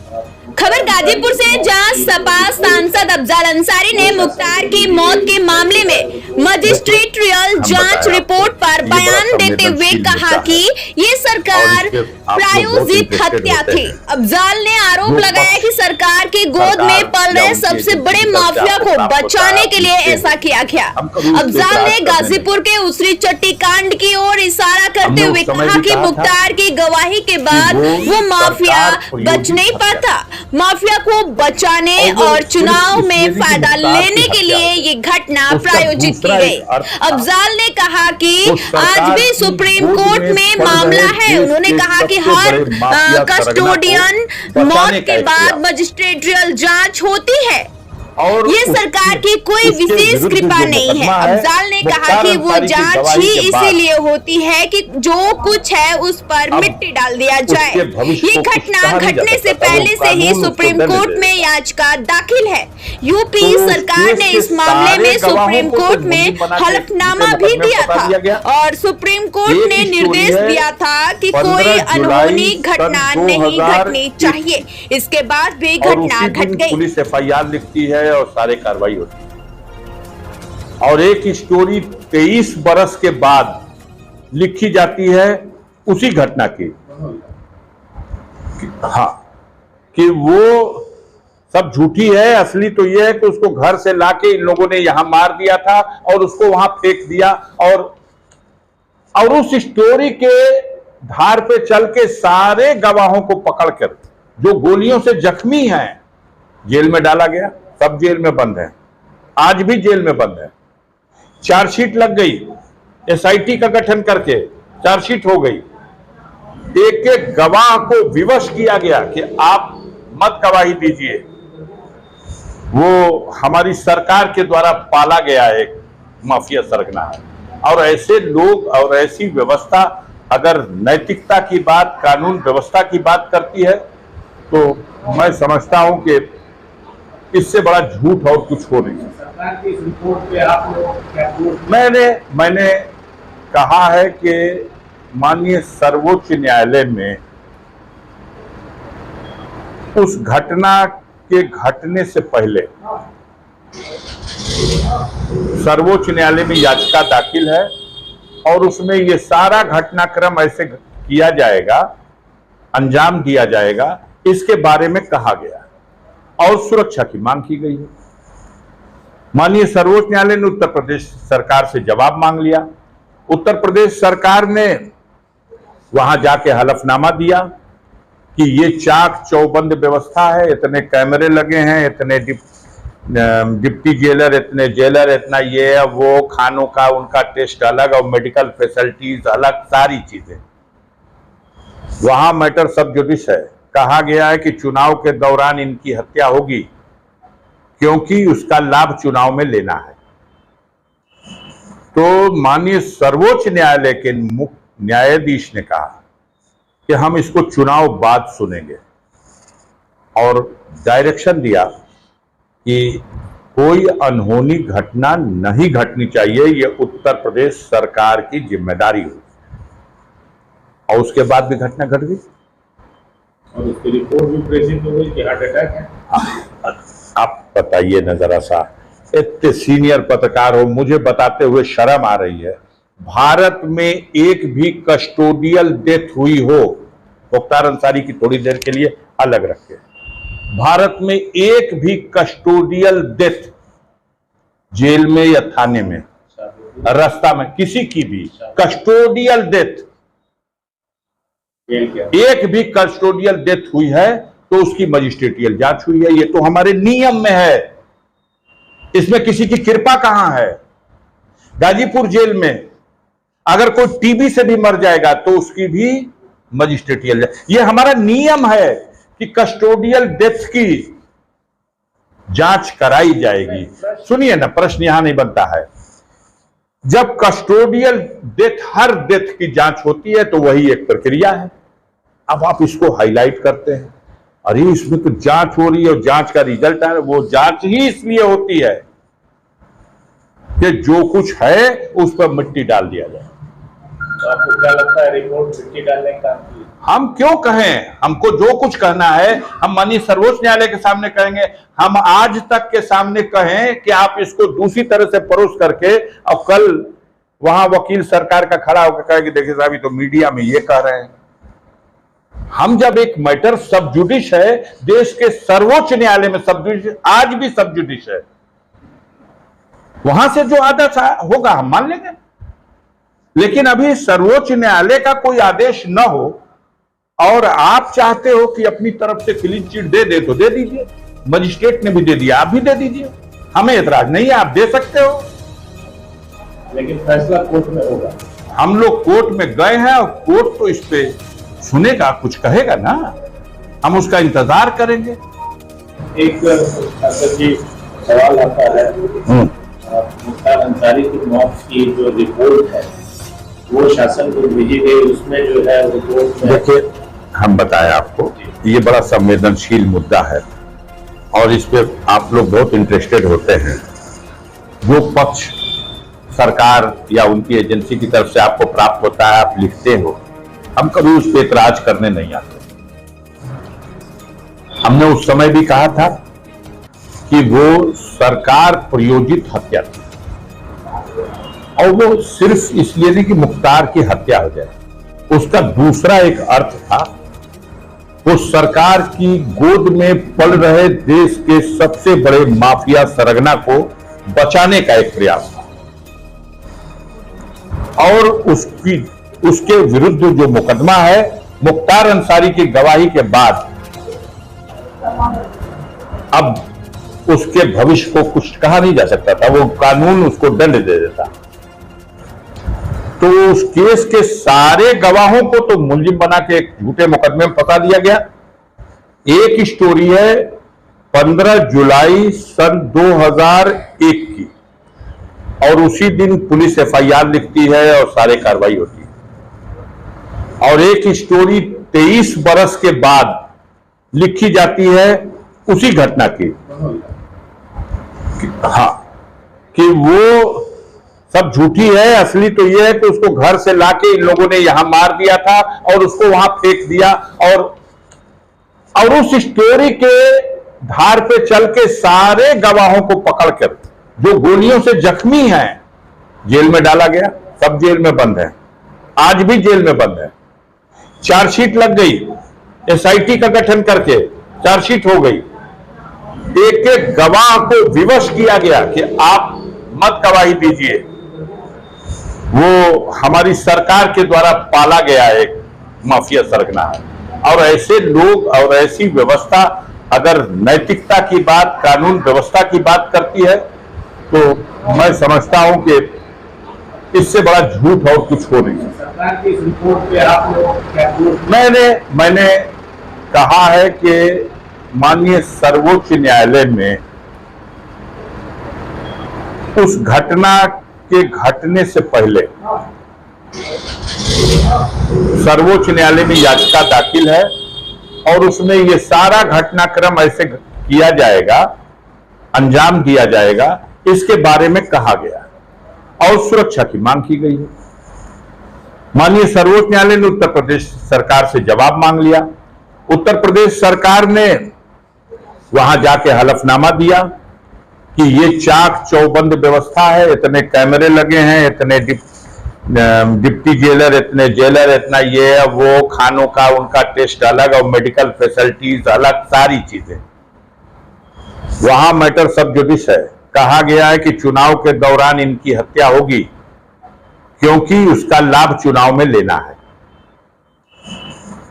खबर गाजीपुर से, जहां सपा सांसद अफजल अंसारी ने मुख्तार की मौत के मामले में मजिस्ट्रेटियल जांच रिपोर्ट पर बयान देते हुए कहा कि ये सरकार प्रायोजित हत्या थी। अफजल ने आरोप लगाया कि सरकार की गोद में पल रहे सबसे बड़े माफिया को बचाने के लिए ऐसा किया गया। अफजल ने गाजीपुर के उसरी चट्टी कांड की ओर इशारा करते हुए कहा कि मुख्तार की गवाही के बाद वो माफिया बच नहीं पाता। माफिया को बचाने और चुनाव में फायदा लेने के लिए ये घटना प्रायोजित की गई। अफजल ने कहा कि आज भी सुप्रीम कोर्ट में मामला है। उन्होंने कहा कि हर कस्टोडियन मौत के बाद मजिस्ट्रेटियल जांच होती है। और ये सरकार की कोई विशेष कृपा नहीं है। अफजल ने कहा कि वो जांच ही इसीलिए होती है कि जो कुछ है उस पर मिट्टी डाल दिया जाए। ये घटना घटने से पहले से ही सुप्रीम कोर्ट में याचिका दाखिल है। यूपी सरकार ने इस मामले में सुप्रीम कोर्ट में हलफनामा भी दिया था और सुप्रीम कोर्ट ने निर्देश दिया था कि कोई अनहोनी घटना नहीं घटनी चाहिए। इसके बाद भी घटना घट गई। पुलिस FIR लिखती है और सारे कार्रवाई होती है और एक स्टोरी 23 बरस के बाद लिखी जाती है उसी घटना की। हाँ, कि वो सब झूठी है, असली तो ये है कि उसको घर से लाके इन लोगों ने यहां मार दिया था और उसको वहां फेंक दिया और उस स्टोरी के धार पे चल के सारे गवाहों को पकड़कर जो गोलियों से जख्मी हैं जेल में डाला गया। सब जेल में बंद है, आज भी जेल में बंद है। चार्जशीट लग गई, SIT का गठन करके चार्जशीट हो गई। एक एक गवाह को विवश किया गया कि आप मत गवाही दीजिए। वो हमारी सरकार के द्वारा पाला गया एक माफिया सरगना है और ऐसे लोग और ऐसी व्यवस्था अगर नैतिकता की बात, कानून व्यवस्था की बात करती है तो मैं समझता हूं कि इससे बड़ा झूठ और कुछ हो नहीं। सरकार की इस रिपोर्ट पे आप लोग क्या मैंने कहा है कि माननीय सर्वोच्च न्यायालय में उस घटना के घटने से पहले सर्वोच्च न्यायालय में याचिका दाखिल है और उसमें ये सारा घटनाक्रम ऐसे किया जाएगा, अंजाम दिया जाएगा, इसके बारे में कहा गया और सुरक्षा की मांग की गई है। माननीय सर्वोच्च न्यायालय ने उत्तर प्रदेश सरकार से जवाब मांग लिया। उत्तर प्रदेश सरकार ने वहां जाके हलफनामा दिया कि ये चाक चौबंद व्यवस्था है, इतने कैमरे लगे हैं, इतने डिप्टी जेलर, इतने जेलर, इतना ये वो, खानों का उनका टेस्ट अलग और मेडिकल फैसिलिटीज अलग, सारी चीजें। वहां मैटर सब जुडिस है। कहा गया है कि चुनाव के दौरान इनकी हत्या होगी क्योंकि उसका लाभ चुनाव में लेना है। तो माननीय सर्वोच्च न्यायालय के मुख्य न्यायाधीश ने कहा कि हम इसको चुनाव बाद सुनेंगे और डायरेक्शन दिया कि कोई अनहोनी घटना नहीं घटनी चाहिए, ये उत्तर प्रदेश सरकार की जिम्मेदारी हो। और उसके बाद भी घटना घट गई और उसकी रिपोर्ट भी प्रेजेंट हो गई कि हार्ट अटैक है। आप बताइए न जरा सा, इतने सीनियर पत्रकार हो, मुझे बताते हुए शर्म आ रही है। भारत में एक भी कस्टोडियल डेथ हुई हो, मुख्तार अंसारी की थोड़ी देर के लिए अलग रखे, भारत में एक भी कस्टोडियल डेथ जेल में या थाने में, रास्ता में, किसी की भी कस्टोडियल डेथ, एक भी कस्टोडियल डेथ हुई है तो उसकी मजिस्ट्रेटियल जांच हुई है। ये तो हमारे नियम में है, इसमें किसी की कृपा कहां है। गाजीपुर जेल में अगर कोई टीबी से भी मर जाएगा तो उसकी भी मजिस्ट्रेटियल, ये हमारा नियम है कि कस्टोडियल डेथ की जांच कराई जाएगी। सुनिए ना, प्रश्न यहां नहीं बनता है। जब कस्टोडियल डेथ, हर डेथ की जांच होती है तो वही एक प्रक्रिया है। अब आप इसको हाईलाइट करते हैं, अरे इसमें तो जांच हो रही है और जांच का रिजल्ट है। वो जांच ही इसलिए होती है कि जो कुछ है उस पर मिट्टी डाल दिया जाए। तो आपको क्या लगता है रिपोर्ट मिट्टी डालने का काम की? हम क्यों कहें? हमको जो कुछ कहना है हम माननीय सर्वोच्च न्यायालय के सामने कहेंगे। हम आज तक के सामने कहें कि आप इसको दूसरी तरह से परोस करके, और कल वहां वकील सरकार का खड़ा होकर कहे कि देखिए साहब, ये तो मीडिया में ये कह रहे हैं। हम जब एक मैटर सब जुडिश है, देश के सर्वोच्च न्यायालय में सब जुडिश, आज भी सब जुडिश है, वहां से जो आदेश होगा हम मान लेंगे। लेकिन अभी सर्वोच्च न्यायालय का कोई आदेश न हो और आप चाहते हो कि अपनी तरफ से क्लीन चिट दे दे तो दे दीजिए। मजिस्ट्रेट ने भी दे दिया, आप भी दे दीजिए, हमें एतराज नहीं है, आप दे सकते हो। लेकिन फैसला कोर्ट में होगा। हम लोग कोर्ट में गए हैं और कोर्ट तो इस पे सुनेगा, कुछ कहेगा ना, हम उसका इंतजार करेंगे। एक जी सवाल आता है, मुख्तार अंसारी की मौत की जो रिपोर्ट है वो शासन को भेजी गई, उसमें जो है रिपोर्ट में देखिए, हम बताएं आपको, ये बड़ा संवेदनशील मुद्दा है और इस पे आप लोग बहुत इंटरेस्टेड होते हैं। जो पक्ष सरकार या उनकी एजेंसी की तरफ से आपको प्राप्त होता है, आप लिखते हो, हम कभी उस पर एतराज करने नहीं आते। हमने उस समय भी कहा था कि वो सरकार प्रायोजित हत्या थी और वो सिर्फ इसलिए नहीं कि मुख्तार की हत्या हो जाए, उसका दूसरा एक अर्थ था, वो सरकार की गोद में पल रहे देश के सबसे बड़े माफिया सरगना को बचाने का एक प्रयास था। और उसके विरुद्ध जो मुकदमा है, मुख्तार अंसारी की गवाही के बाद अब उसके भविष्य को कुछ कहा नहीं जा सकता था, वो कानून उसको दंड दे देता। तो उस केस के सारे गवाहों को तो मुलजिम बना के एक झूठे मुकदमे में फंसा दिया गया। एक स्टोरी है 15 जुलाई सन 2001 की, और उसी दिन पुलिस एफआईआर लिखती है और सारे कार्रवाई होती है। और एक स्टोरी 23 बरस के बाद लिखी जाती है उसी घटना की, हाँ, कि वो सब झूठी है, असली तो ये है कि उसको घर से लाके इन लोगों ने यहां मार दिया था और उसको वहां फेंक दिया। और उस स्टोरी के धार पे चल के सारे गवाहों को पकड़कर जो गोलियों से जख्मी हैं जेल में डाला गया, सब जेल में बंद है, आज भी जेल में बंद है। चार्जशीट लग गई, एसआईटी का गठन करके चार्जशीट हो गई। एक एक गवाह को विवश किया गया कि आप मत गवाही दीजिए। वो हमारी सरकार के द्वारा पाला गया एक माफिया सरगना है। और ऐसे लोग और ऐसी व्यवस्था अगर नैतिकता की बात, कानून व्यवस्था की बात करती है तो मैं समझता हूं कि इससे बड़ा झूठ और कुछ हो नहीं। सरकार की इस रिपोर्ट पे आप लोग क्या? मैंने कहा है कि माननीय सर्वोच्च न्यायालय में उस घटना के घटने से पहले सर्वोच्च न्यायालय में याचिका दाखिल है और उसमें ये सारा घटनाक्रम ऐसे किया जाएगा, अंजाम दिया जाएगा, इसके बारे में कहा गया और सुरक्षा की मांग की गई है। माननीय सर्वोच्च न्यायालय ने उत्तर प्रदेश सरकार से जवाब मांग लिया। उत्तर प्रदेश सरकार ने वहां जाके हलफनामा दिया कि ये चाक चौबंद व्यवस्था है, इतने कैमरे लगे हैं, इतने डिप्टी जेलर, इतने जेलर, इतना ये वो, खानों का उनका टेस्ट अलग और मेडिकल फैसिलिटीज अलग, सारी चीजें। वहां मैटर सब जुडिश है। कहा गया है कि चुनाव के दौरान इनकी हत्या होगी क्योंकि उसका लाभ चुनाव में लेना है।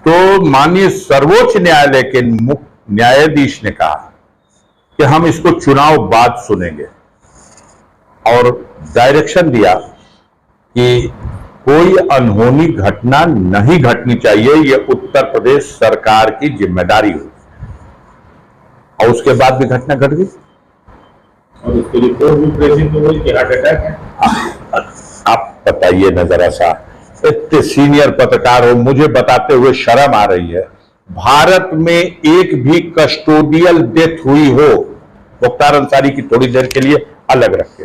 तो माननीय सर्वोच्च न्यायालय के मुख्य न्यायाधीश ने कहा कि हम इसको चुनाव बाद सुनेंगे और डायरेक्शन दिया कि कोई अनहोनी घटना नहीं घटनी चाहिए, यह उत्तर प्रदेश सरकार की जिम्मेदारी होगी। और उसके बाद भी घटना घट गई और उसकी रिपोर्ट भी प्रेजेंट हो गई कि हार्ट अटैक है। आप बताइए ना जरा सा, इतने सीनियर पत्रकार हो, मुझे बताते हुए शर्म आ रही है। भारत में एक भी कस्टोडियल डेथ हुई हो, मुख्तार अंसारी की थोड़ी देर के लिए अलग रखे,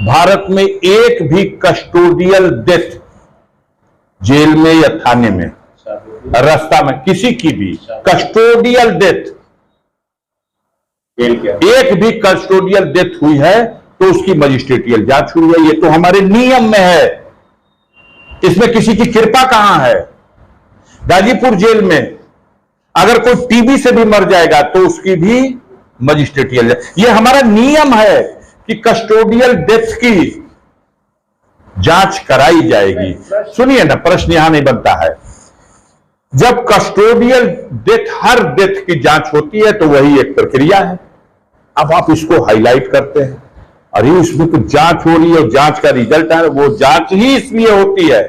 भारत में एक भी कस्टोडियल डेथ जेल में या थाने में रास्ता में किसी की भी कस्टोडियल डेथ, जेल क्या एक भी कस्टोडियल डेथ हुई है तो उसकी मजिस्ट्रेटियल जांच हुई है। ये तो हमारे नियम में है, इसमें किसी की कृपा कहां है। गाजीपुर जेल में अगर कोई टीबी से भी मर जाएगा तो उसकी भी मजिस्ट्रेटियल, ये हमारा नियम है कि कस्टोडियल डेथ की जांच कराई जाएगी। सुनिए ना, प्रश्न यहां नहीं बनता है। जब कस्टोडियल डेथ, हर डेथ की जांच होती है तो वही एक प्रक्रिया है। अब आप इसको हाईलाइट करते हैं, अरे इसमें तो जांच हो रही है और जांच का रिजल्ट है। वो जांच ही इसलिए होती है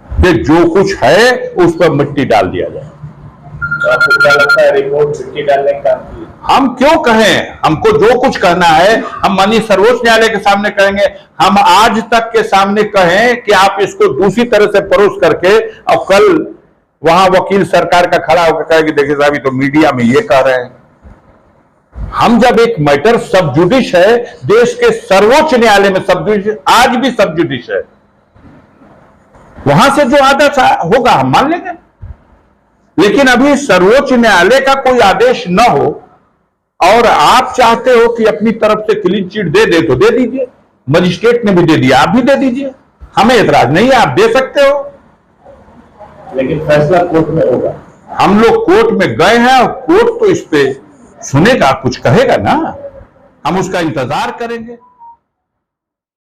कि जो कुछ है उस पर मिट्टी डाल दिया जाए। तो आपको क्या लगता है रिपोर्ट मिट्टी डालने का काम की? हम क्यों कहें, हमको जो कुछ कहना है हम माननीय सर्वोच्च न्यायालय के सामने कहेंगे। हम आज तक के सामने कहें कि आप इसको दूसरी तरह से परोस करके, और कल वहां वकील सरकार का खड़ा होकर कहे कि देखिए साहब ये तो मीडिया में ये कह रहे हैं। हम जब एक मैटर सब जुडिश है, देश के सर्वोच्च न्यायालय में सब जुडिश, आज भी सब जुडिश है, वहां से जो आदेश होगा हम मान लेंगे। लेकिन अभी सर्वोच्च न्यायालय का कोई आदेश न हो और आप चाहते हो कि अपनी तरफ से क्लीन चिट दे दे तो दे दीजिए। मजिस्ट्रेट ने भी दे दिया, आप भी दे दीजिए, हमें एतराज नहीं है, आप दे सकते हो। लेकिन फैसला कोर्ट में होगा। हम लोग कोर्ट में गए हैं और कोर्ट तो इस पे सुनेगा, कुछ कहेगा ना, हम उसका इंतजार करेंगे।